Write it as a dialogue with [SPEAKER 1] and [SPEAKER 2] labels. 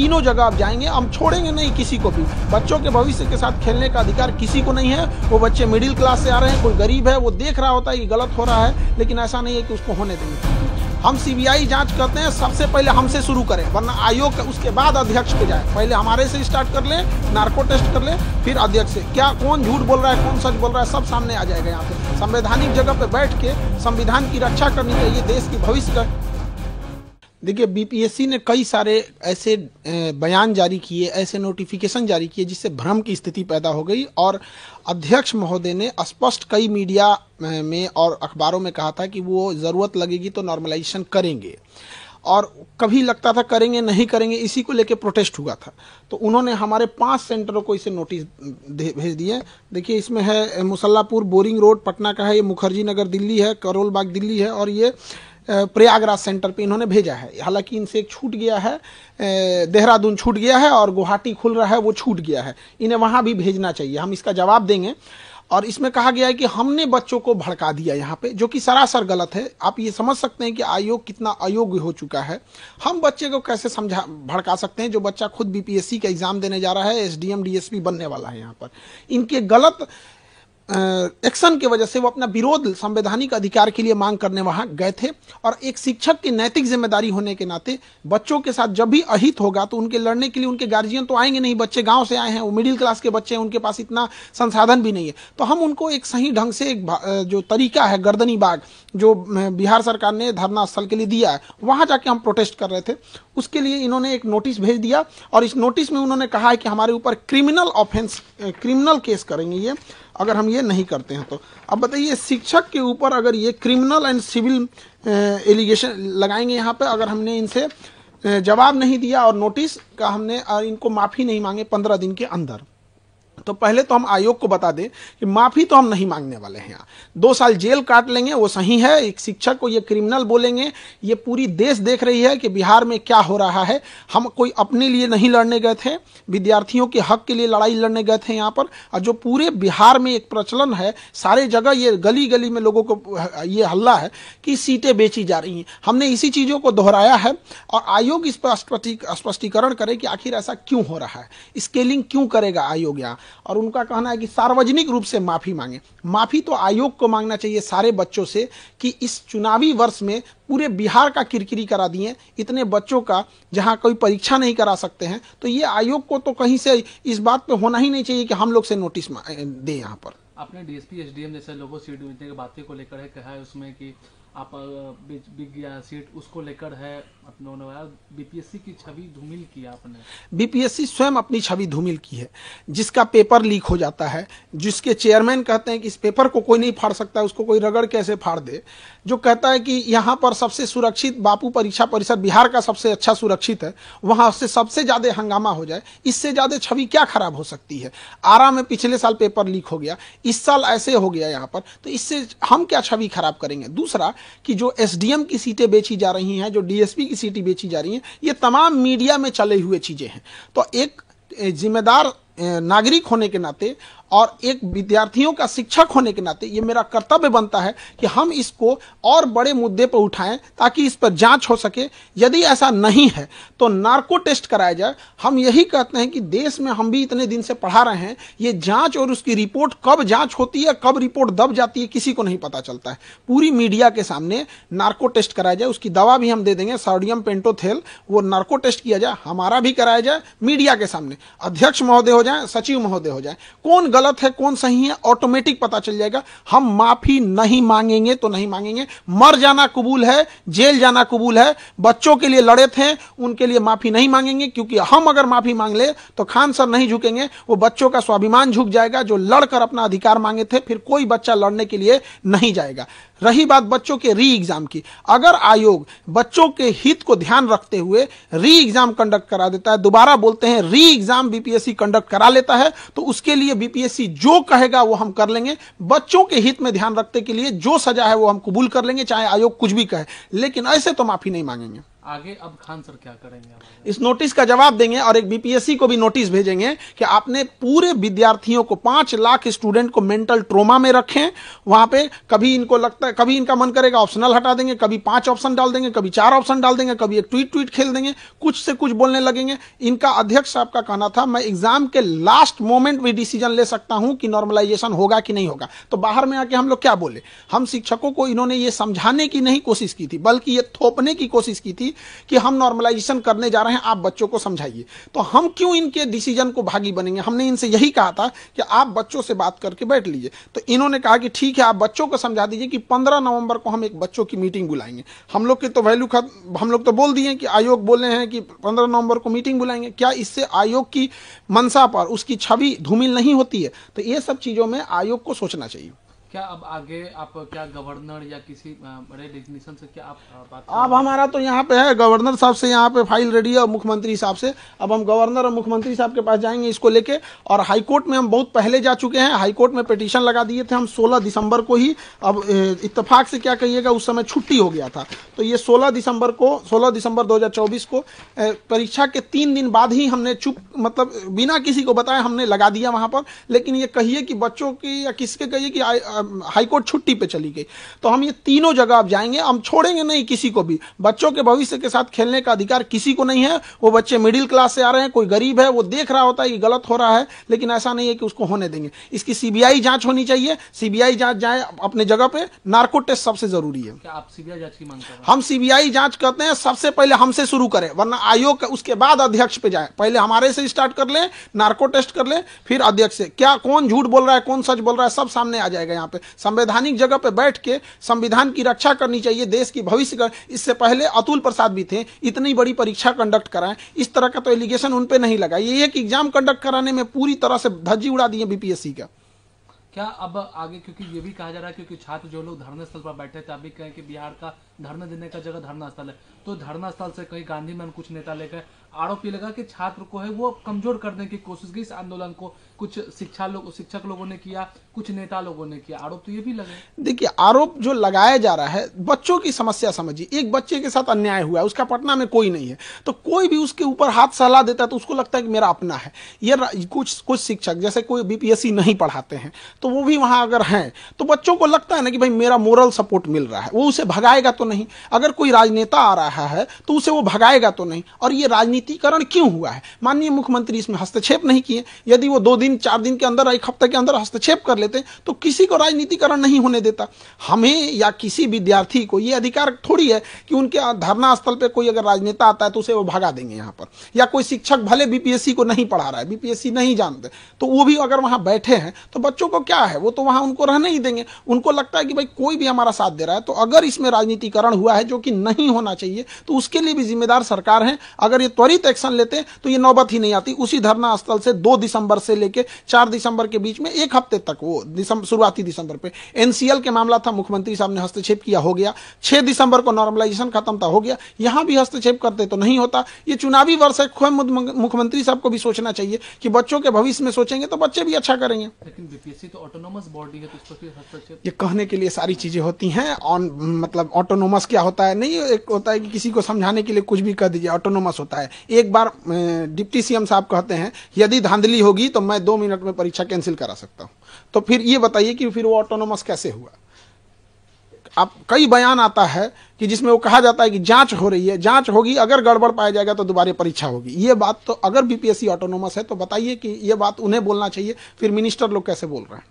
[SPEAKER 1] तीनों जगह आप जाएंगे, हम छोड़ेंगे नहीं किसी को भी। बच्चों के भविष्य के साथ खेलने का अधिकार किसी को नहीं है। वो बच्चे मिडिल क्लास से आ रहे हैं, कोई गरीब है, वो देख रहा होता है कि गलत हो रहा है, लेकिन ऐसा नहीं है कि उसको होने देंगे। हम सीबीआई जांच करते हैं, सबसे पहले हमसे शुरू करें, वरना आयोग उसके बाद अध्यक्ष पे जाए। पहले हमारे से स्टार्ट कर लें, नार्को टेस्ट कर लें, फिर अध्यक्ष से। क्या कौन झूठ बोल रहा है, कौन सच बोल रहा है, सब सामने आ जाएगा। यहाँ पे संवैधानिक जगह पे बैठ के संविधान की रक्षा करनी चाहिए, देश की भविष्य का। देखिए, बीपीएससी ने कई सारे ऐसे बयान जारी किए, ऐसे नोटिफिकेशन जारी किए जिससे भ्रम की स्थिति पैदा हो गई, और अध्यक्ष महोदय ने स्पष्ट कई मीडिया में और अखबारों में कहा था कि वो ज़रूरत लगेगी तो नॉर्मलाइजेशन करेंगे, और कभी लगता था करेंगे नहीं करेंगे, इसी को लेके प्रोटेस्ट हुआ था। तो उन्होंने हमारे 5 सेंटरों को इसे नोटिस भेज दिए। देखिए, इसमें है मुसल्लापुर बोरिंग रोड पटना का है, ये मुखर्जी नगर दिल्ली है, करोल बाग दिल्ली है, और ये प्रयागराज सेंटर पे इन्होंने भेजा है। हालांकि इनसे एक छूट गया है, देहरादून छूट गया है, और गुवाहाटी खुल रहा है, वो छूट गया है। इन्हें वहां भी भेजना चाहिए, हम इसका जवाब देंगे। और इसमें कहा गया है कि हमने बच्चों को भड़का दिया यहाँ पे, जो कि सरासर गलत है। आप ये समझ सकते हैं कि आयोग कितना अयोग्य हो चुका है। हम बच्चे को कैसे भड़का सकते हैं, जो बच्चा खुद बीपीएससी का एग्जाम देने जा रहा है, एसडीएम डीएसपी बनने वाला है। यहाँ पर इनके गलत एक्शन की वजह से वो अपना विरोध संवैधानिक अधिकार के लिए मांग करने वहां गए थे। और एक शिक्षक की नैतिक जिम्मेदारी होने के नाते बच्चों के साथ जब भी अहित होगा तो उनके लड़ने के लिए उनके गार्जियन तो आएंगे नहीं। बच्चे गांव से आए हैं, वो मिडिल क्लास के बच्चे हैं, उनके पास इतना संसाधन भी नहीं है। तो हम उनको एक सही ढंग से एक जो तरीका है, गर्दनी बाग जो बिहार सरकार ने धरना स्थल के लिए दिया है, वहां जाके हम प्रोटेस्ट कर रहे थे। उसके लिए इन्होंने एक नोटिस भेज दिया, और इस नोटिस में उन्होंने कहा है कि हमारे ऊपर क्रिमिनल ऑफेंस, क्रिमिनल केस करेंगे ये, अगर हम ये नहीं करते हैं तो। अब बताइए, शिक्षक के ऊपर अगर ये क्रिमिनल एंड सिविल एलिगेशन लगाएंगे यहाँ पे, अगर हमने इनसे जवाब नहीं दिया और नोटिस का हमने इनको माफ़ी नहीं मांगे 15 दिन के अंदर, तो पहले तो हम आयोग को बता दें कि माफी तो हम नहीं मांगने वाले हैं। 2 साल जेल काट लेंगे, वो सही है। एक शिक्षक को ये क्रिमिनल बोलेंगे, ये पूरी देश देख रही है कि बिहार में क्या हो रहा है। हम कोई अपने लिए नहीं लड़ने गए थे, विद्यार्थियों के हक के लिए लड़ाई लड़ने गए थे यहाँ पर। और जो पूरे बिहार में एक प्रचलन है, सारे जगह ये गली गली में लोगों को ये हल्ला है कि सीटें बेची जा रही हैं। हमने इसी चीज़ों को दोहराया है, और आयोग इस पर स्पष्टीकरण करे कि आखिर ऐसा क्यों हो रहा है, स्केलिंग क्यों करेगा आयोग यहाँ। और उनका कहना है कि सार्वजनिक रूप से माफी मांगे। माफी तो आयोग को मांगना चाहिए सारे बच्चों से कि इस चुनावी वर्ष में पूरे बिहार का किरकिरी करा दिए, इतने बच्चों का, जहां कोई परीक्षा नहीं करा सकते हैं। तो ये आयोग को तो कहीं से इस बात पे होना ही नहीं चाहिए कि हम लोग से नोटिस दे। यहाँ पर
[SPEAKER 2] आपने डीएसपी एसडीएम जैसे लोगों सीट जीतने की बातें को लेकर है कहा है, उसमें कि आप बिक गया सीट, उसको लेकर है अपने बीपीएससी की छवि धूमिल की आपने।
[SPEAKER 1] बीपीएससी स्वयं अपनी छवि धूमिल की है। जिसका पेपर लीक हो जाता है, जिसके चेयरमैन कहते हैं कि इस पेपर को कोई नहीं फाड़ सकता, उसको कोई रगड़ कैसे फाड़ दे, जो कहता है कि यहाँ पर सबसे सुरक्षित बापू परीक्षा परिसर बिहार का सबसे अच्छा सुरक्षित है, वहां से सबसे ज्यादा हंगामा हो जाए, इससे ज्यादा छवि क्या खराब हो सकती है। आरा में पिछले साल पेपर लीक हो गया, इस साल ऐसे हो गया यहाँ पर, तो इससे हम क्या छवि खराब करेंगे। दूसरा कि जो एसडीएम की सीटें बेची जा रही हैं, जो डीएसपी की सीटें बेची जा रही हैं, ये तमाम मीडिया में चले हुए चीजें हैं। तो एक जिम्मेदार नागरिक होने के नाते और एक विद्यार्थियों का शिक्षक होने के नाते ये मेरा कर्तव्य बनता है कि हम इसको और बड़े मुद्दे पर उठाएं ताकि इस पर जांच हो सके। यदि ऐसा नहीं है तो नार्को टेस्ट कराया जाए। हम यही कहते हैं कि देश में हम भी इतने दिन से पढ़ा रहे हैं, ये जांच और उसकी रिपोर्ट कब जांच होती है, कब रिपोर्ट दब जाती है, किसी को नहीं पता चलता है। पूरी मीडिया के सामने नार्को टेस्ट कराया जाए, उसकी दवा भी हम दे देंगे, सोडियम पेंटोथेल, वो नार्को टेस्ट किया जाए, हमारा भी कराया जाए मीडिया के सामने। अध्यक्ष महोदय हो जाए, सचिव महोदय हो जाए, कौन गलत है कौन सही है ऑटोमेटिक पता चल जाएगा। हम माफी नहीं मांगेंगे तो नहीं मांगेंगे। मर जाना कबूल है, जेल जाना कबूल है। बच्चों के लिए लड़े थे, उनके लिए माफी नहीं मांगेंगे, क्योंकि हम अगर माफी मांग ले तो खान सर नहीं झुकेंगे, वो बच्चों का स्वाभिमान झुक जाएगा जो लड़कर अपना अधिकार मांगे थे। फिर कोई बच्चा लड़ने के लिए नहीं जाएगा। रही बात बच्चों के री एग्जाम की, अगर आयोग बच्चों के हित को ध्यान रखते हुए री एग्जाम कंडक्ट करा देता है, दोबारा बोलते हैं री एग्जाम बीपीएससी कंडक्ट करा लेता है, तो उसके लिए बीपीएससी जो कहेगा वो हम कर लेंगे। बच्चों के हित में ध्यान रखते के लिए जो सजा है वो हम कबूल कर लेंगे, चाहे आयोग कुछ भी कहे, लेकिन ऐसे तो माफी नहीं मांगेंगे।
[SPEAKER 2] आगे अब खान सर क्या करेंगे?
[SPEAKER 1] इस नोटिस का जवाब देंगे और एक बीपीएससी को भी नोटिस भेजेंगे कि आपने पूरे विद्यार्थियों को 5 लाख स्टूडेंट को मेंटल ट्रोमा में रखें। वहां पे कभी इनको लगता है, कभी इनका मन करेगा ऑप्शनल हटा देंगे, कभी 5 ऑप्शन डाल देंगे, कभी 4 ऑप्शन डाल देंगे, कभी एक ट्वीट खेल देंगे, कुछ से कुछ बोलने लगेंगे। इनका अध्यक्ष साहब का कहना था मैं एग्जाम के लास्ट मोमेंट में डिसीजन ले सकता हूं कि नॉर्मलाइजेशन होगा कि नहीं होगा। तो बाहर में आके हम लोग क्या बोले? हम शिक्षकों को इन्होंने ये समझाने की नहीं कोशिश की थी, बल्कि ये थोपने की कोशिश की थी कि हम नॉर्मलाइजेशन करने जा रहे हैं, आप बच्चों को समझाइए। तो हम क्यों इनके डिसीजन को भागी बनेंगे? हमने इनसे यही कहा था कि आप बच्चों से बात करके बैठ लीजिए। तो इन्होंने कहा कि ठीक है, आप बच्चों को समझा दीजिए कि 15 नवंबर को हम एक बच्चों की मीटिंग बुलाएंगे। हम लोग के तो वैल्यू हम लोग तो बोल दिए कि आयोग बोले हैं कि 15 नवंबर को मीटिंग बुलाएंगे। क्या इससे आयोग की मंशा पर उसकी छवि धूमिल नहीं होती है? तो ये सब चीजों में आयोग को सोचना चाहिए।
[SPEAKER 2] क्या अब आगे आप क्या गवर्नर या किसी बड़े डिग्निशन से क्या आप बात
[SPEAKER 1] अब हमारा तो यहाँ पे है, गवर्नर साहब से यहाँ पे फाइल रेडी है और मुख्यमंत्री साहब से। अब हम गवर्नर और मुख्यमंत्री साहब के पास जाएंगे इसको लेके। और हाईकोर्ट में हम बहुत पहले जा चुके हैं, हाईकोर्ट में पिटीशन लगा दिए थे हम 16 दिसंबर को ही। अब इत्तेफाक से क्या कहिएगा, उस समय छुट्टी हो गया था, तो ये 16 दिसंबर 2024 को परीक्षा के 3 दिन बाद ही हमने मतलब बिना किसी को बताए हमने लगा दिया वहां पर। लेकिन ये कहिए कि बच्चों की या किसके कहिए कि हाईकोर्ट छुट्टी पे चली गई। तो हम ये तीनों जगह अब जाएंगे, हम छोड़ेंगे नहीं किसी को भी। बच्चों के भविष्य के साथ खेलने का अधिकार किसी को नहीं है। वो बच्चे मिडिल क्लास से आ रहे हैं, कोई गरीब है, वो देख रहा होता है कि गलत हो रहा है, लेकिन ऐसा नहीं है कि उसको होने देंगे। इसकी सीबीआई जांच होनी चाहिए, सीबीआई जांच जाए अपने जगह पे। नार्को टेस्ट सबसे जरूरी है।
[SPEAKER 2] क्या आप सीबीआई जांच की मांग कर रहे हैं?
[SPEAKER 1] हम सीबीआई जांच करते हैं, सबसे पहले हमसे शुरू करें, वरना आयोग उसके बाद अध्यक्ष पे जाए। पहले हमारे से स्टार्ट कर ले, नार्को टेस्ट कर ले, फिर अध्यक्ष से। क्या कौन झूठ बोल रहा है, कौन सच बोल रहा है, सब सामने आ जाएगा। यहाँ पे संवैधानिक जगह पे बैठ के संविधान की रक्षा करनी चाहिए, देश की भविष्य का। इससे पहले अतुल प्रसाद भी थे, इतनी बड़ी परीक्षा कंडक्ट कराएं, इस तरह का तो एलिगेशन उन पे नहीं लगा। ये एक एग्जाम कंडक्ट कराने में पूरी तरह से धज्जी उड़ा दी है बीपीएससी का।
[SPEAKER 2] क्या अब आगे, क्योंकि ये भी कहा जा रहा है क्योंकि छात्र जो लोग धरना स्थल पर बैठे थे, अभी कहें कि बिहार का धरना देने का जगह धरना स्थल है, तो धरना स्थल से कहीं गांधी मैदान कुछ नेता लेकर आरोप ये लगा कि छात्र को है वो कमजोर करने की कोशिश की इस आंदोलन को। कुछ शिक्षक लोगों ने किया, कुछ नेता लोगों ने किया, आरोप तो ये भी लगे।
[SPEAKER 1] देखिए, आरोप जो लगाया जा रहा है, बच्चों की समस्या समझिए। एक बच्चे के साथ अन्याय हुआ है, उसका पटना में कोई नहीं है, तो कोई भी उसके ऊपर हाथ सलाह देता है तो उसको लगता है कि मेरा अपना है। ये कुछ शिक्षक जैसे कोई बीपीएससी नहीं पढ़ाते हैं तो वो भी वहां अगर हैं तो बच्चों को लगता है ना कि भाई मेरा मोरल सपोर्ट मिल रहा है, वो उसे भगाएगा तो नहीं। अगर कोई राजनेता आ रहा है तो उसे वो भगाएगा तो नहीं। और ये राजनीतिकरण क्यों हुआ है? माननीय मुख्यमंत्री इसमें हस्तक्षेप नहीं किए। यदि वो 2 दिन 4 दिन के अंदर, 1 हफ्ते के अंदर हस्तक्षेप कर लेते तो किसी को राजनीतिकरण नहीं होने देता। हमें या किसी विद्यार्थी को ये अधिकार थोड़ी है कि उनके धरना स्थल पे कोई अगर राजनेता आता है तो उसे वो भगा देंगे यहाँ पर। या कोई शिक्षक भले बीपीएससी को नहीं पढ़ा रहा है, बीपीएससी नहीं जानते, तो वो भी अगर वहां बैठे हैं तो बच्चों को क्या है, वो तो वहां उनको रहने ही देंगे। उनको लगता है कि भाई कोई भी हमारा साथ दे रहा है। तो अगर इसमें राजनीतिकरण हुआ है, जो कि नहीं होना चाहिए, तो उसके लिए भी जिम्मेदार सरकार है। अगर ये त्वरित एक्शन लेते तो ये नौबत ही नहीं आती। उसी धरना स्थल से 2 दिसंबर से लेकर 4 दिसंबर के बीच में 1 हफ्ते तक, वो शुरुआती दिसंबर पे एनसीएल के मामला था, मुख्यमंत्री साहब ने हस्तक्षेप किया, हो गया। 6 दिसंबर को नॉर्मलाइजेशन खत्म था, हो गया। यहां भी हस्तक्षेप करते तो नहीं होता। ये चुनावी वर्ष है, मुख्यमंत्री साहब को भी सोचना चाहिए कि बच्चों के भविष्य में सोचेंगे तो बच्चे भी अच्छा करेंगे।
[SPEAKER 2] लेकिन बीपीएससी तो ऑटोनोमस बॉडी है, तो इस पर फिर हस्तक्षेप।
[SPEAKER 1] ये कहने के लिए सारी चीजें होती हैं। मतलब ऑटोनोमस क्या होता है? नहीं, एक होता है कि किसी को समझाने के लिए कुछ भी कर दीजिए, ऑटोनोमस होता है। एक बार डिप्टी सीएम साहब कहते हैं यदि धांधली होगी तो मैं 2 मिनट में परीक्षा कैंसिल करा सकता हूं। तो फिर ये बताइए कि फिर वो ऑटोनोमस कैसे हुआ? अब कई बयान आता है कि जिसमें वो कहा जाता है कि जांच हो रही है, जांच होगी, अगर गड़बड़ पाया जाएगा तो दोबारा परीक्षा होगी। ये बात तो अगर बीपीएससी ऑटोनोमस है तो बताइए कि ये बात उन्हें बोलना चाहिए, फिर मिनिस्टर लोग कैसे बोल रहे हैं?